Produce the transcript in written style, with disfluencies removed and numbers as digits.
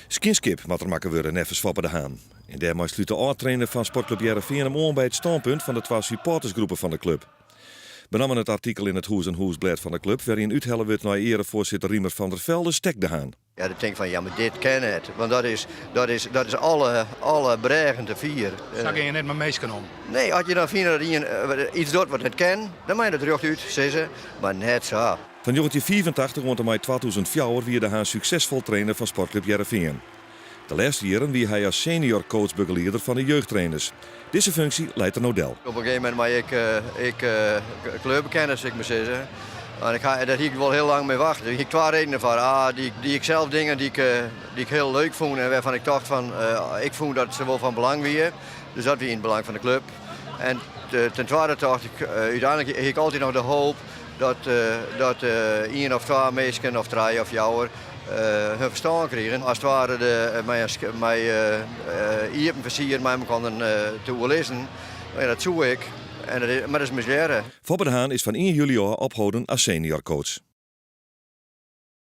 Skinskip moet er maken worden, neffens Foppe de Haan. En daarmee sluit de oud-trainer van Sportclub Heerenveen hem aan bij het standpunt van de twee supportersgroepen van de club. Benammen het artikel in het Hoes en Hoesblad van de club, waarin uithellen wordt naar erevoorzitter Riemer van der Velde stek de Haan. Ja, ik denk van ja, maar dit ken het, want dat is alle bregen te vieren. Zag je net maar meesken om? Nee, als je dan vindt dat je iets doet wat het ken, dan mag je dat terug uit, zeggen ze, maar net zo. Van 1984 rond en mei 2004 wie de Haan succesvol trainer van Sportclub Heerenveen. De laatste jaren wie hij als senior coachbegeleider van de jeugdtrainers. Deze functie leidt er Nodel. Op een gegeven moment mag ik kleurbekennis, ik maar zeggen. En daar heb ik wel heel lang mee wachten. Ik heb twee redenen voor. Die ik zelf dingen die ik heel leuk vond en waarvan ik dacht van, ik vond dat ze wel van belang waren. Dus dat was in het belang van de club. En ten tweede dacht ik, uiteindelijk heb ik altijd nog de hoop dat één of twee mensen of drie of jouwer hun verstaan krijgen. Als het ware mij hier versier mij konden te lezen. Ja, dat zoek ik. Maar dat is misleiden. Foppe de Haan is van 1 juli opgehouden als senior coach.